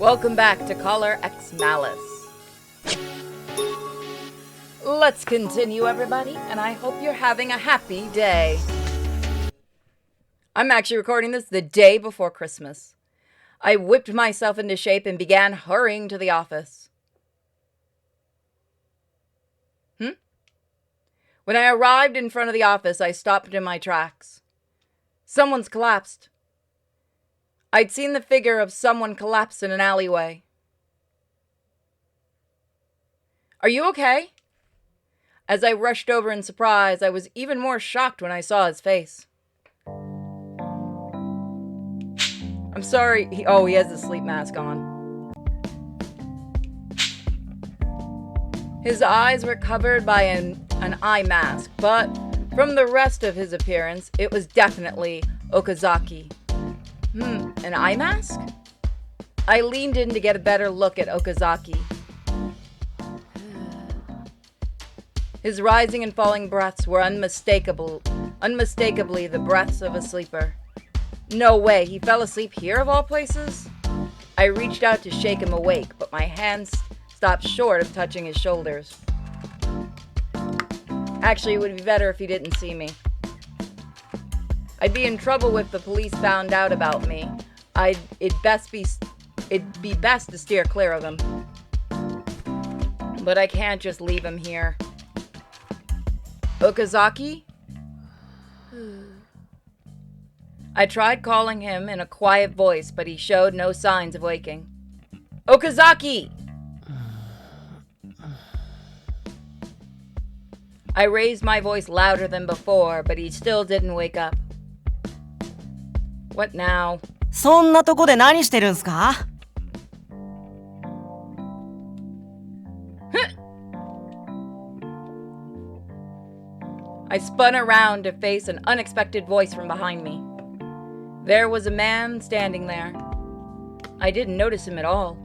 Welcome back to Caller X Malice. Let's continue, everybody, and I hope you're having a happy day. I'm actually recording this the day before Christmas. I whipped myself into shape and began hurrying to the office. When I arrived in front of the office, I stopped in my tracks. Someone's collapsed. I'd seen the figure of someone collapse in an alleyway. Are you okay? As I rushed over in surprise, I was even more shocked when I saw his face. I'm sorry. He has a sleep mask on. His eyes were covered by an eye mask, but from the rest of his appearance, it was definitely Okazaki. An eye mask? I leaned in to get a better look at Okazaki. His rising and falling breaths were unmistakably the breaths of a sleeper. No way, he fell asleep here of all places? I reached out to shake him awake, but my hands stopped short of touching his shoulders. Actually, it would be better if he didn't see me. I'd be in trouble if the police found out about me. It'd be best to steer clear of him. But I can't just leave him here. Okazaki? I tried calling him in a quiet voice, but he showed no signs of waking. Okazaki! I raised my voice louder than before, but he still didn't wake up. What now? そんなとこで何してるんすか? I spun around to face an unexpected voice from behind me. There was a man standing there. I didn't notice him at all.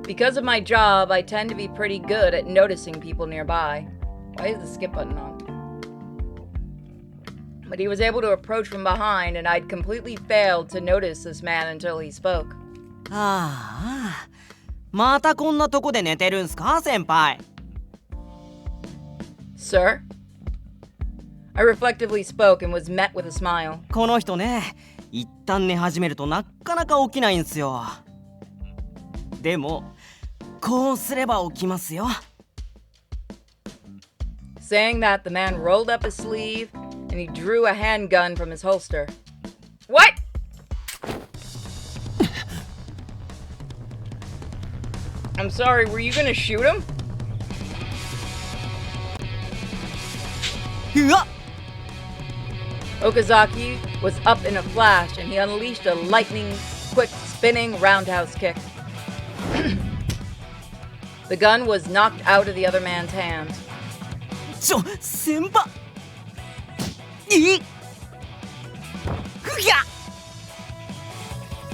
Because of my job, I tend to be pretty good at noticing people nearby. Why is the skip button on? But he was able to approach from behind, and I'd completely failed to notice this man until he spoke. またこんなとこで寝てるんすか、先輩? Sir? I reflectively spoke and was met with a smile. この人ね、一旦寝始めるとなかなか起きないんすよ。でも、こうすれば起きますよ。Saying that, the man rolled up his sleeve and he drew a handgun from his holster. What? I'm sorry, were you gonna shoot him? うわっ! Okazaki was up in a flash and he unleashed a lightning-quick spinning roundhouse kick. The gun was knocked out of the other man's hand. 先輩! いっ!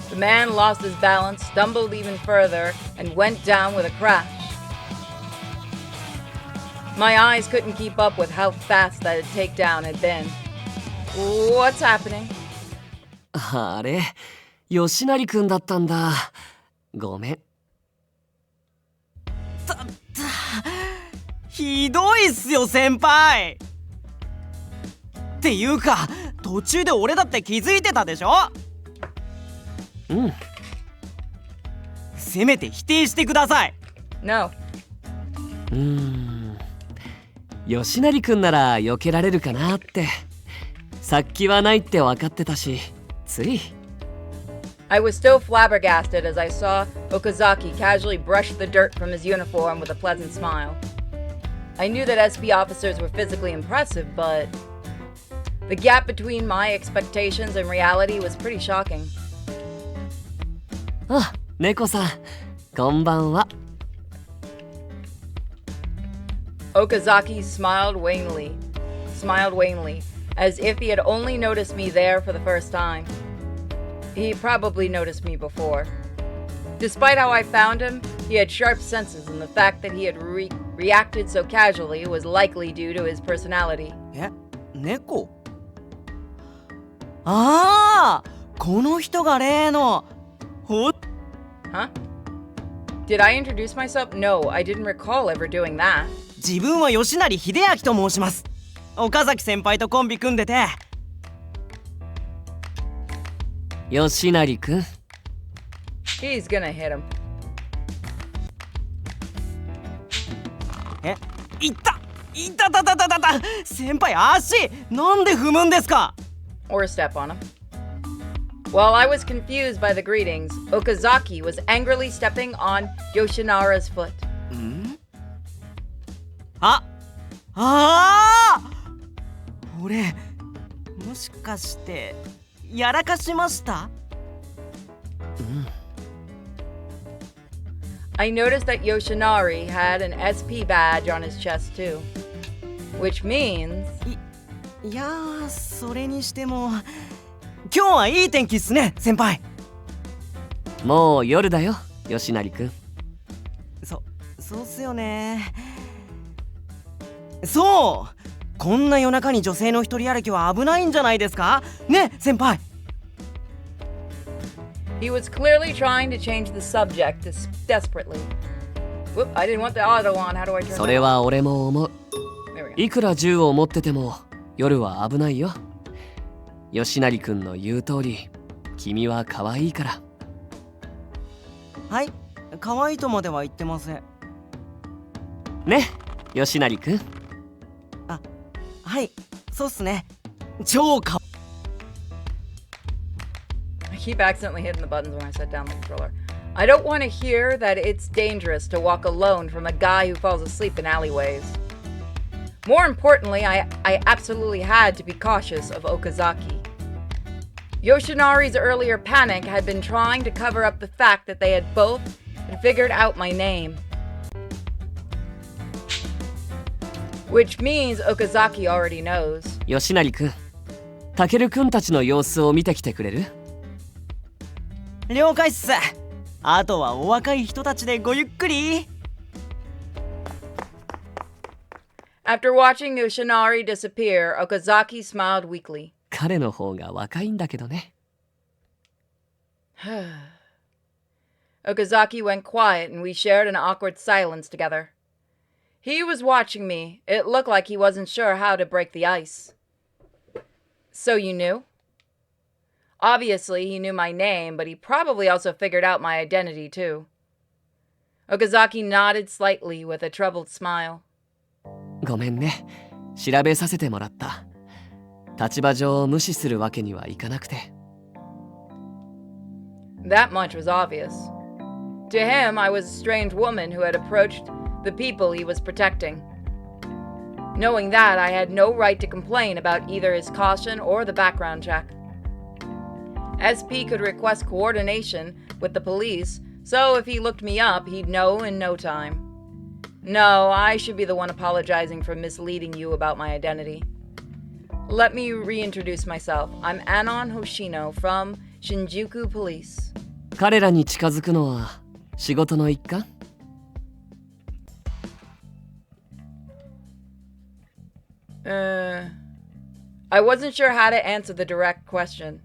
The man lost his balance, stumbled even further, and went down with a crash. My eyes couldn't keep up with how fast that takedown had been. What's happening? あれ、吉成くんだったんだ。ごめん。ひどいっすよ、先輩! っていうか、途中で俺だって気づいてたでしょ? うん。せめて否定してください。 No. 吉成くんなら避けられるかなって。殺気はないって分かってたし、つい。I was still flabbergasted as I saw Okazaki casually brush the dirt from his uniform with a pleasant smile. I knew that SP officers were physically impressive, but the gap between my expectations and reality was pretty shocking. あ、猫さん、こんばんは。Okazaki smiled wanly, as if he had only noticed me there for the first time. He probably noticed me before. Despite how I found him, he had sharp senses, and the fact that he had reacted so casually was likely due to his personality. 猫? ああ、この人が例の Huh? Did I introduce myself? No, I didn't recall ever doing that. 自分は吉成秀明と申します。岡崎先輩とコンビ組んでて。吉成くん。He's gonna hit him. いたたたたたた先輩足なんで踏むんですか Or step on him. While I was confused by the greetings, Okazaki was angrily stepping on Yoshinara's foot. 俺もしかしてやらかしました I noticed that Yoshinari had an SP badge on his chest too. Which means... いやーそれにしても今日はいい天気っすね先輩もう夜だよ吉成くん。そうっすよねそうこんな夜中に女性の一人歩きは危ないんじゃないですかね先輩 He was clearly trying to change the subject desperately. Whoop, I didn't want the auto on. How do I turn それは俺も思う。 There we go. いくら銃を持ってても夜は危ないよ。吉成くんの言う通り、君は可愛いから。はい可愛いとまでは言ってませんね吉成くん。はいそうっすね超か I keep accidentally hitting the buttons when I set down the controller. I don't want to hear that it's dangerous to walk alone from a guy who falls asleep in alleyways. More importantly, I absolutely had to be cautious of Okazaki. Yoshinari's earlier panic had been trying to cover up the fact that they had both figured out my name. Which means Okazaki already knows. 吉成くん、タケルくんたちの様子を見てきてくれる？了解っすあとはお若い人たちでごゆっくり After watching Yoshinari disappear, Okazaki smiled weakly. 彼の方が若いんだけどね。Okazaki went quiet and we shared an awkward silence together. He was watching me. It looked like he wasn't sure how to break the ice. So you knew? Obviously, he knew my name, but he probably also figured out my identity too. Okazaki nodded slightly with a troubled smile. ごめんね。調べさせてもらった。立場上無視するわけにはいかなくて。That much was obvious. To him, I was a strange woman who had approached the people he was protecting. Knowing that, I had no right to complain about either his caution or the background check. SP could request coordination with the police, so if he looked me up, he'd know in no time. No, I should be the one apologizing for misleading you about my identity. Let me reintroduce myself. I'm Anon Hoshino from Shinjuku Police. 彼らに近づくのは仕事の一環？I wasn't sure how to answer the direct question.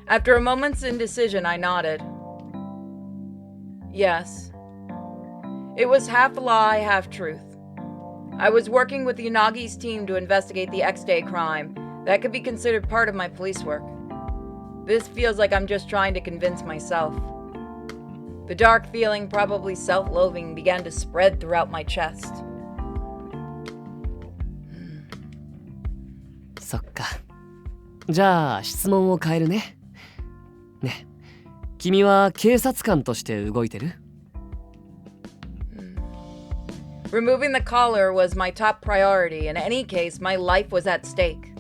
After a moment's indecision, I nodded. Yes. It was half lie, half truth. I was working with Unagi's team to investigate the X-Day crime. That could be considered part of my police work. This feels like I'm just trying to convince myself. The dark feeling, probably self-loathing, began to spread throughout my chest. そっか。じゃあ質問を変えるね。ね、君は警察官として動いてる？ Removing the collar was my top priority. In any case, my life was at stake.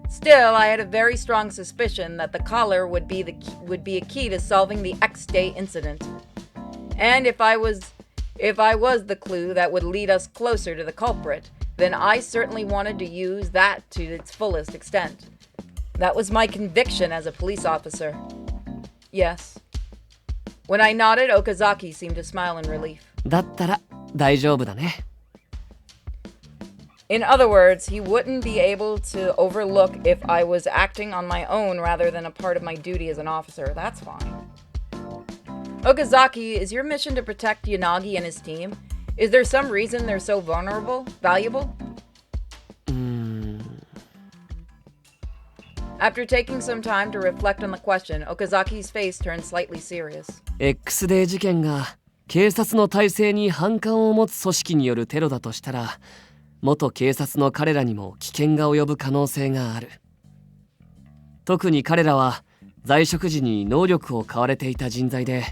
Still, I had a very strong suspicion that the collar would be a key to solving the X-Day incident. And if I was the clue that would lead us closer to the culprit, then I certainly wanted to use that to its fullest extent. That was my conviction as a police officer. Yes. When I nodded, Okazaki seemed to smile in relief. だったら大丈夫だね。 In other words, he wouldn't be able to overlook if I was acting on my own rather than a part of my duty as an officer. That's fine. Okazaki, is your mission to protect Yanagi and his team? Is there some reason they're so valuable? After taking some time to reflect on the question, Okazaki's face turned slightly serious. X デー事件が警察の体制に反感を持つ組織によるテロだとしたら、元警察の彼らにも危険が及ぶ可能性がある。特に彼らは在職時に能力を買われていた人材で、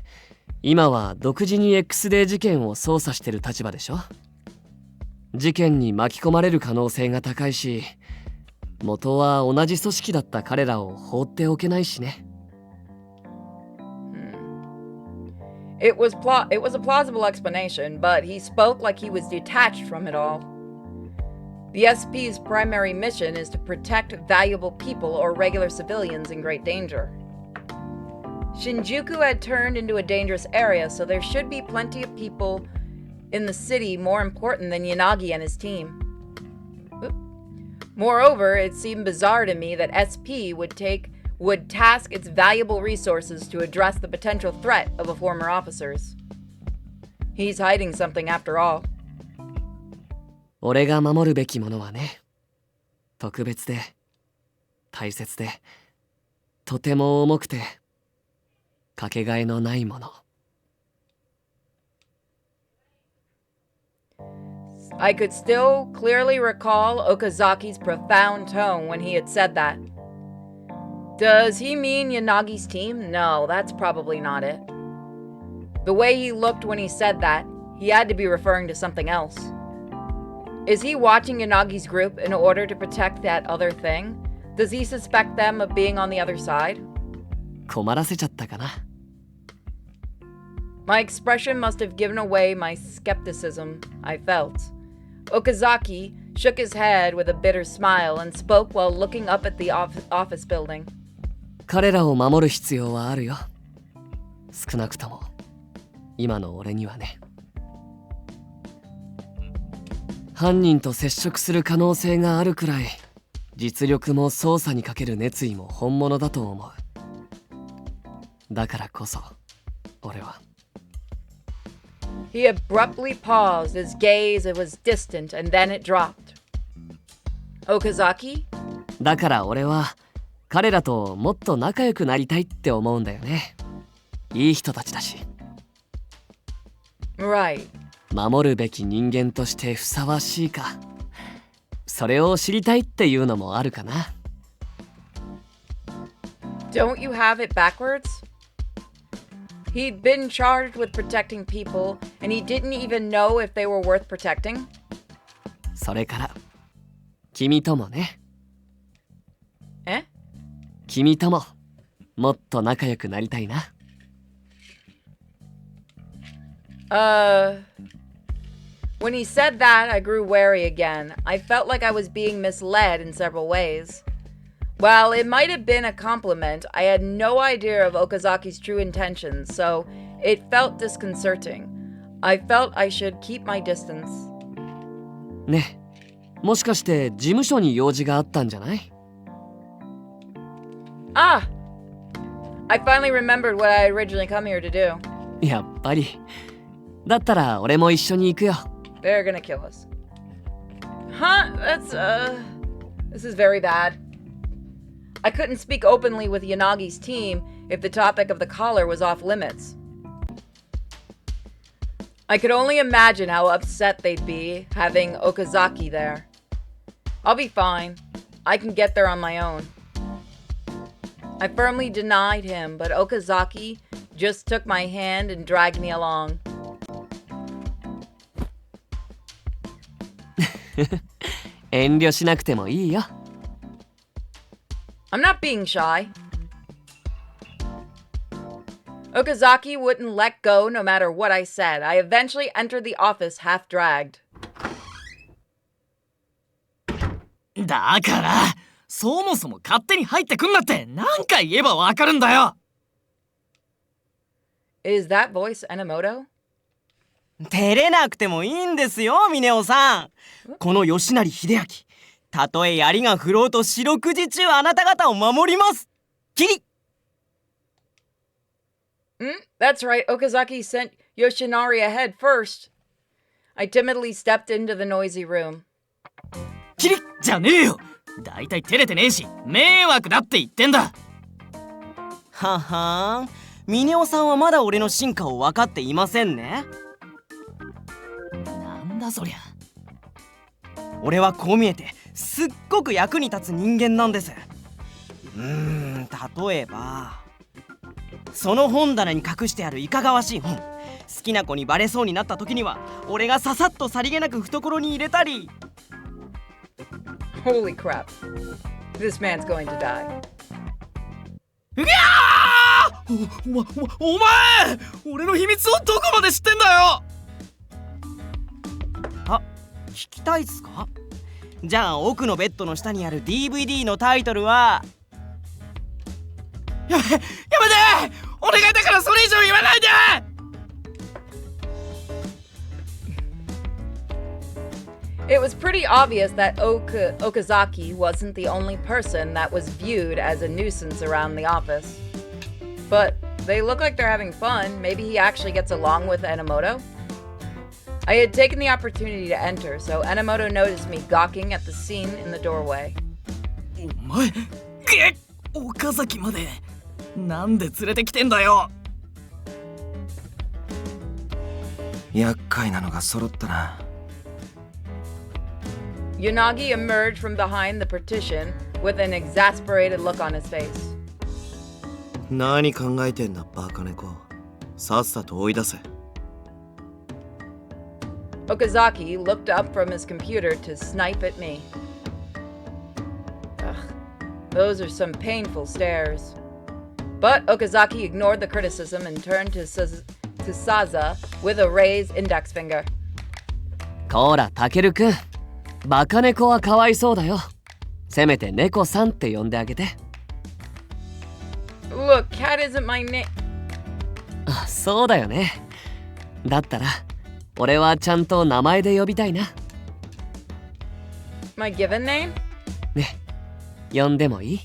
今は独自に X デー事件を捜査してる立場でしょ。事件に巻き込まれる可能性が高いし、元は同じ組織だった彼らを放っておけないしね。It was a plausible explanation, but he spoke like he was detached from it all. The SP's primary mission is to protect valuable people or regular civilians in great danger. Shinjuku had turned into a dangerous area, so there should be plenty of people in the city more important than Yanagi and his team. Moreover, it seemed bizarre to me that SP would task its valuable resources to address the potential threat of a former officer's. He's hiding something after all. 俺が守るべきものはね、特別で大切でとても重くてかけがえのないもの。I could still clearly recall Okazaki's profound tone when he had said that. Does he mean Yanagi's team? No, that's probably not it. The way he looked when he said that, he had to be referring to something else. Is he watching Yanagi's group in order to protect that other thing? Does he suspect them of being on the other side? 困らせちゃったかな。My expression must have given away my skepticism, I felt. Okazaki shook his head with a bitter smile and spoke while looking up at the office building. 彼らを守る必要はあるよ。少なくとも今の俺にはね。犯人と接触する可能性があるくらい実力も捜査にかける熱意も本物だと思う。だからこそ俺は。He abruptly paused, his gaze was distant, and then it dropped. Okazaki? だから俺は彼らともっと仲良くなりたいって思うんだよね。いい人たちだし。Right. 守るべき人間としてふさわしいか。それを知りたいっていうのもあるかな。Don't you have it backwards? He'd been charged with protecting people, and he didn't even know if they were worth protecting? それから君ともね。え？君とももっと仲良くなりたいな。When he said that, I grew wary again. I felt like I was being misled in several ways. While it might have been a compliment, I had no idea of Okazaki's true intentions, so it felt disconcerting. I felt I should keep my distance. ねえ、もしかして事務所に用事があったんじゃない？ Ah! I finally remembered what I had originally come here to do. やっぱり。だったら俺も一緒に行くよ。They're gonna kill us. Huh? This is very bad. I couldn't speak openly with Yanagi's team if the topic of the collar was off limits. I could only imagine how upset they'd be having Okazaki there. I'll be fine. I can get there on my own. I firmly denied him, but Okazaki just took my hand and dragged me along. 遠慮しなくてもいいよ。I'm not being shy. Okazaki wouldn't let go no matter what I said. I eventually entered the office half dragged. だからそもそも勝手に入ってくんなって何回言えばわかるんだよ。Is that voice Enomoto? 照れなくてもいいんですよ、峰夫さん。この吉成秀明、たとえ槍が振ろうと四六時中あなた方を守ります。キリ That's right, Okazaki sent Yoshinari ahead first. I timidly stepped into the noisy room. キリじゃねえよ。だいたい照れてねえし、迷惑だって言ってんだ。ははん、峰夫さんはまだ俺の進化を分かっていませんね。なんだそりゃ。俺はこう見えてすっごく役に立つ人間なんです。例えばその本棚に隠してあるいかがわしい本、好きな子にバレそうになった時には俺がささっとさりげなく懐に入れたり。 Holy crap. This man's going to die. うぎゃー！お前！俺の秘密をどこまで知ってんだよ！あ、聞きたいっすか？じゃあ奥のベッドの下にある DVD のタイトルは。やめて！お願いだからそれ以上言わないで！ It was pretty obvious that Okazaki wasn't the only person that was viewed as a nuisance around the office. But they look like they're having fun. Maybe he actually gets along with Enomoto? I had taken the opportunity to enter, so Enomoto noticed me gawking at the scene in the doorway. お前、岡崎までなんで連れてきてんだよ。厄介なのが揃ったな。Yanagi emerged from behind the partition with an exasperated look on his face. 何考えてんだバカ猫。さっさと追い出せ。Okazaki looked up from his computer to snipe at me. Ugh, those are some painful stares. But Okazaki ignored the criticism and turned to Saza with a raised index finger. こらタケルくん、バカ猫はかわいそうだよ。せめて猫さんって呼んであげて。Look, cat isn't my name. あ、そうだよね。だったら俺はちゃんと名前で呼びたいな。My given name? ね、呼んでもいい？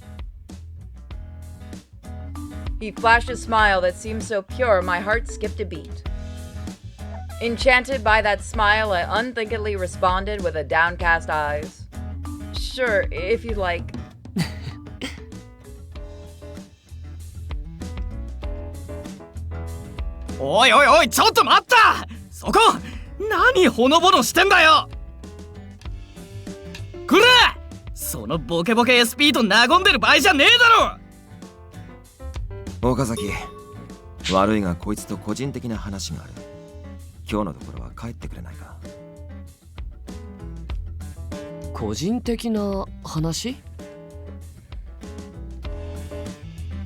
He flashed a smile that seemed so pure my heart skipped a beat. Enchanted by that smile, I unthinkingly responded with a downcast eyes. Sure, if you like. おいおいおい、ちょっと待った！そこ何ほのぼのしてんだよ。これそのボケボケ SP と和んでる場合じゃねえだろ。岡崎、悪いがこいつと個人的な話がある。今日のところは帰ってくれないか。個人的な話？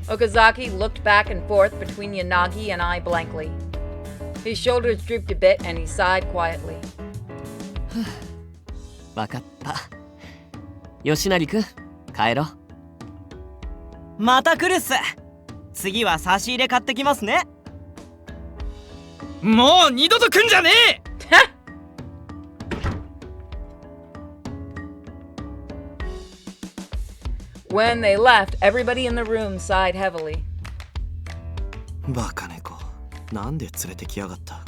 Okazaki looked back and forth between Yanagi and I blankly. His shoulders drooped a bit and he sighed quietly. わかった。吉成くん、帰ろう。また来るっす。次は差し入れ買ってきますね。もう二度と来んじゃねえ。When they left, everybody in the room sighed heavily. バカ猫、なんで連れてきやがった。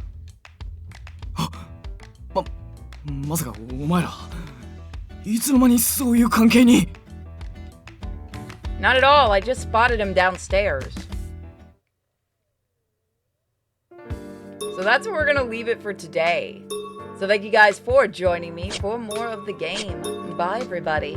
まさかお前らいつの間にそういう関係に。 Not at all, I just spotted him downstairs. So that's where we're gonna leave it for today. So thank you guys for joining me for more of the game. Bye everybody.